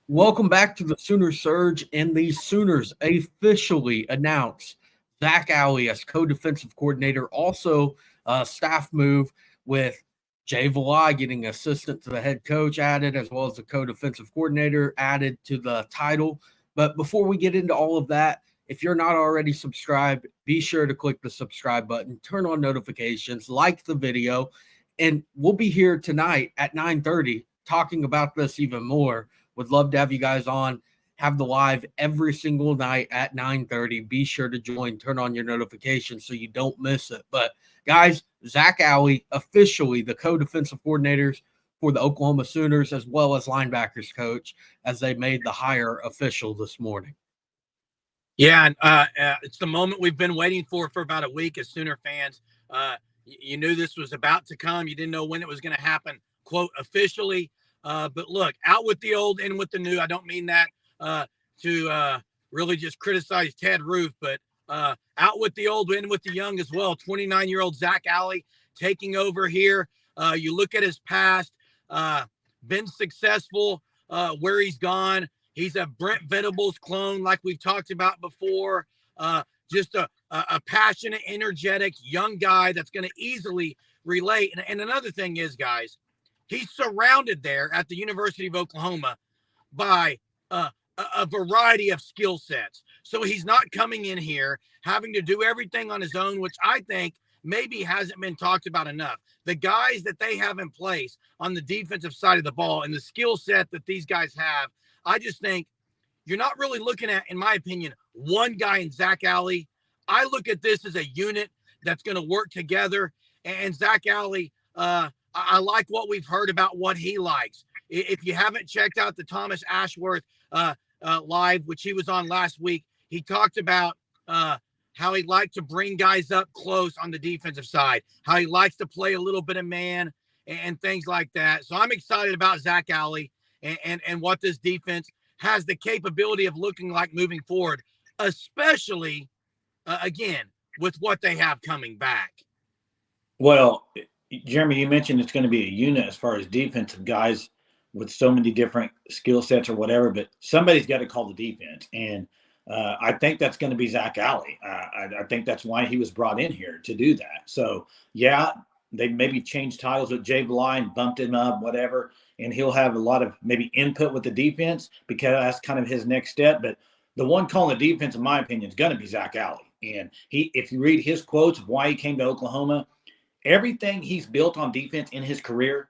Welcome back to the Sooner Surge, and the Sooners officially announced Zac Alley as co-defensive coordinator. Also, a staff move with Jay Valai getting assistant to the head coach added, as well as the co-defensive coordinator added to the title. But before we get into all of that, if you're not already subscribed, be sure to click the subscribe button, turn on notifications, like the video, and we'll be here tonight at 9:30 talking about this even more. Would love to have you guys on. Have the live every single night at 9:30. Be sure to join, turn on your notifications so you don't miss it. But guys, Zac Alley, officially the co-defensive coordinators for the Oklahoma Sooners, as well as linebackers coach, as they made the hire official this morning. Yeah, and it's the moment we've been waiting for about a week as Sooner fans. You knew this was about to come. You didn't know when it was going to happen, quote, officially. But look, out with the old, in with the new. I don't mean that to really just criticize Ted Roof, but out with the old, in with the young as well. 29-year-old Zac Alley taking over here. You look at his past, been successful where he's gone. He's a Brent Venables clone, like we've talked about before. Just a passionate, energetic, young guy that's going to easily relate. And another thing is, guys, he's surrounded there at the University of Oklahoma by a variety of skill sets. So he's not coming in here having to do everything on his own, which I think maybe hasn't been talked about enough. The guys that they have in place on the defensive side of the ball and the skill set that these guys have, I just think you're not really looking at, in my opinion, one guy in Zac Alley. I look at this as a unit that's going to work together. And Zac Alley, I like what we've heard about what he likes. If you haven't checked out the Thomas Ashworth live, which he was on last week, he talked about how he'd like to bring guys up close on the defensive side, how he likes to play a little bit of man and things like that. So I'm excited about Zac Alley and what this defense has the capability of looking like moving forward, especially, again, with what they have coming back. Well, Jeremy, you mentioned it's going to be a unit as far as defensive guys with so many different skill sets or whatever, but somebody's got to call the defense. And I think that's going to be Zac Alley. I think that's why he was brought in here to do that. So, yeah, they maybe changed titles with Jay Valai, bumped him up, whatever, and he'll have a lot of maybe input with the defense because that's kind of his next step. But the one calling the defense, in my opinion, is going to be Zac Alley. And if you read his quotes of why he came to Oklahoma, everything he's built on defense in his career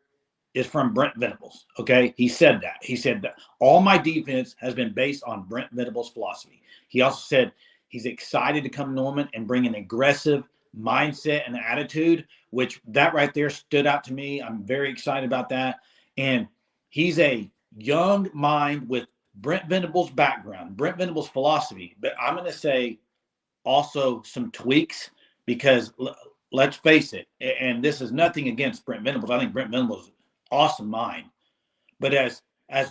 is from Brent Venables. Okay. He said that. He said that all my defense has been based on Brent Venables' philosophy. He also said he's excited to come to Norman and bring an aggressive mindset and attitude, which that right there stood out to me. I'm very excited about that. And he's a young mind with Brent Venables' background, Brent Venables' philosophy. But I'm going to say also some tweaks because let's face it, and this is nothing against Brent Venables. I think Brent Venables is an awesome mind. But as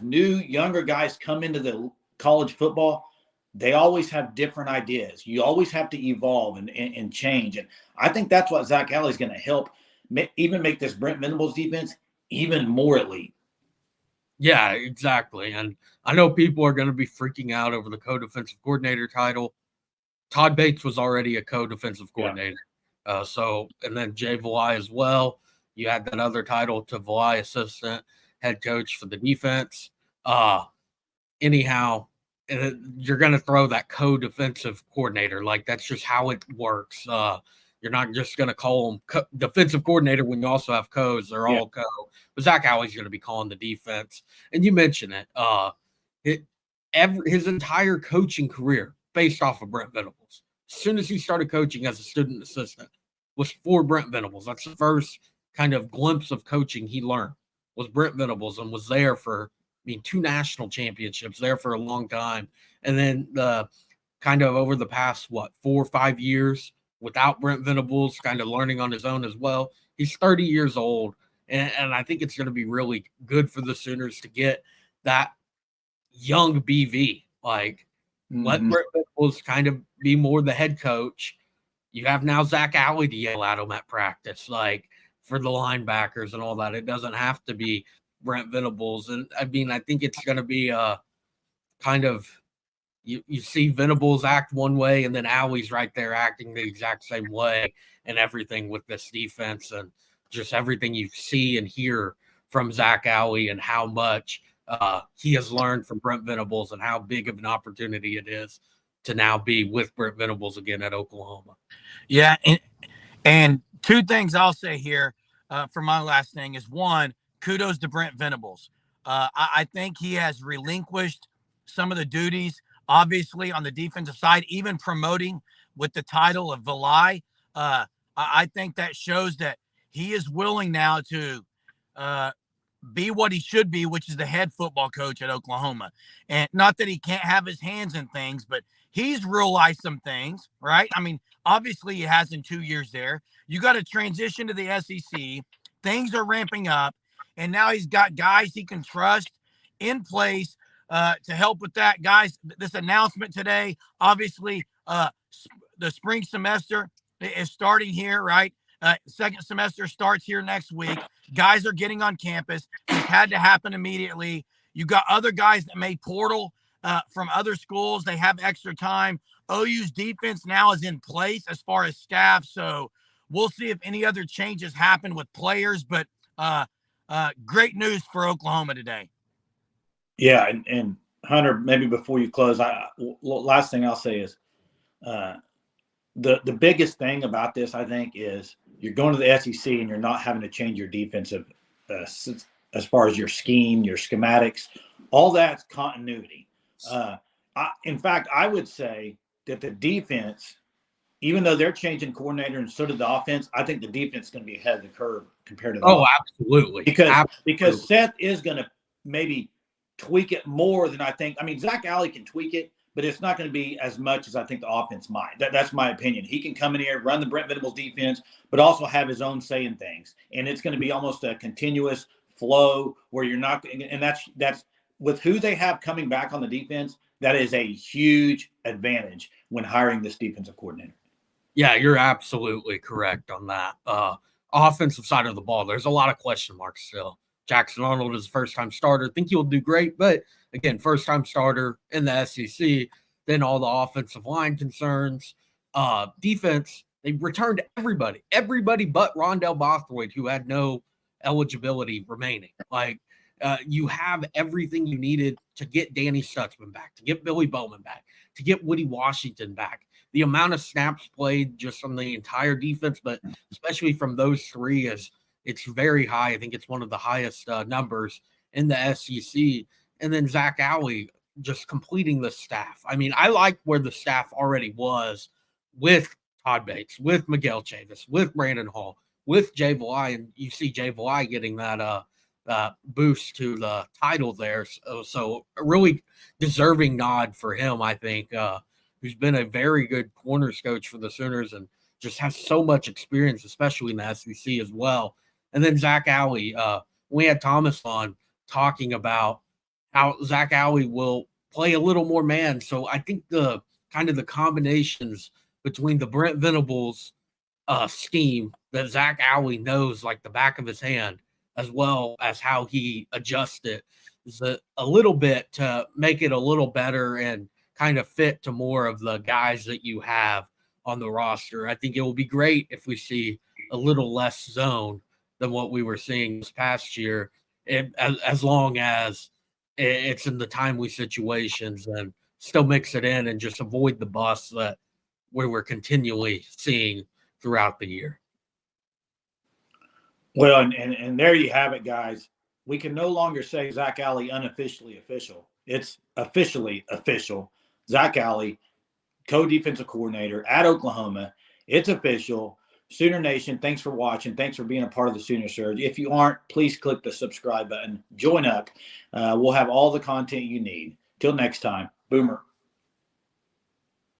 new, younger guys come into the college football, they always have different ideas. You always have to evolve and change. And I think that's what Zac Alley is going to help even make this Brent Venables defense even more elite. Yeah, exactly. And I know people are going to be freaking out over the co-defensive coordinator title. Todd Bates was already a co-defensive coordinator. Yeah. And then Jay Valai as well. You had that other title to Valai, assistant head coach for the defense. Anyhow, you're going to throw that co-defensive coordinator. Like, that's just how it works. You're not just going to call them defensive coordinator when you also have co's. They're all co. But Zac Alley's going to be calling the defense. And you mentioned it. His entire coaching career based off of Brent Venables. As soon as he started coaching as a student assistant was for Brent Venables. That's the first kind of glimpse of coaching he learned was Brent Venables, and was there for, 2 national championships, there for a long time. And then the kind of over the past, 4 or 5 years without Brent Venables, kind of learning on his own as well. He's 30 years old, and I think it's going to be really good for the Sooners to get that young BV. Like, let Brent Venables kind of be more the head coach. You have now Zac Alley to yell at him at practice, like, for the linebackers and all that. It doesn't have to be Brent Venables. And, I think it's going to be kind of you see Venables act one way, and then Alley's right there acting the exact same way, and everything with this defense, and just everything you see and hear from Zac Alley and how much he has learned from Brent Venables and how big of an opportunity it is to now be with Brent Venables again at Oklahoma. Yeah, and two things I'll say here for my last thing is, one, kudos to Brent Venables. I think he has relinquished some of the duties, obviously, on the defensive side, even promoting with the title of Valai. I think that shows that he is willing now to be what he should be, which is the head football coach at Oklahoma. And not that he can't have his hands in things, but he's realized some things, right? I mean, obviously he has in 2 years there. You got to transition to the SEC. Things are ramping up. And now he's got guys he can trust in place to help with that. Guys, this announcement today, obviously the spring semester is starting here, right? Second semester starts here next week. Guys are getting on campus. This had to happen immediately. You got other guys that made portal from other schools. They have extra time. OU's defense now is in place as far as staff. So we'll see if any other changes happen with players. But great news for Oklahoma today. Yeah, and Hunter, maybe before you close, last thing I'll say is the biggest thing about this, I think, is you're going to the SEC and you're not having to change your defensive as far as your scheme, your schematics, all that's continuity. In fact, I would say that the defense, even though they're changing coordinator and so did the offense, I think the defense is going to be ahead of the curve compared to the offense. Absolutely. Because Seth is going to maybe tweak it more than I think. I mean, Zac Alley can tweak it, but it's not going to be as much as I think the offense might. That's my opinion. He can come in here, run the Brent Venables defense, but also have his own say in things. And it's going to be almost a continuous flow where you're not – and that's with who they have coming back on the defense, that is a huge advantage when hiring this defensive coordinator. Yeah, you're absolutely correct on that. Offensive side of the ball, there's a lot of question marks still. Jackson Arnold is a first-time starter. I think he'll do great, but again, first-time starter in the SEC. Then all the offensive line concerns, defense. They returned everybody but Rondell Bothroyd, who had no eligibility remaining. Like you have everything you needed to get Danny Stutzman back, to get Billy Bowman back, to get Woody Washington back. The amount of snaps played just from the entire defense, but especially from those three, it's very high. I think it's one of the highest numbers in the SEC. And then Zac Alley just completing the staff. I mean, I like where the staff already was with Todd Bates, with Miguel Chavis, with Brandon Hall, with Jay Valai. And you see Jay Valai getting that boost to the title there. So a really deserving nod for him, I think, who's been a very good corners coach for the Sooners and just has so much experience, especially in the SEC as well. And then Zac Alley, we had Thomas on talking about how Zac Alley will play a little more man. So I think the combinations between the Brent Venables scheme that Zac Alley knows like the back of his hand, as well as how he adjusts it, is a little bit to make it a little better and kind of fit to more of the guys that you have on the roster. I think it will be great if we see a little less zone than what we were seeing this past year, as long as it's in the timely situations and still mix it in and just avoid the bust that we were continually seeing throughout the year. Well, and there you have it, guys. We can no longer say Zac Alley unofficially official. It's officially official. Zac Alley, co-defensive coordinator at Oklahoma. It's official. Sooner Nation, thanks for watching. Thanks for being a part of the Sooner Surge. If you aren't, please click the subscribe button. Join up. We'll have all the content you need. Till next time, Boomer.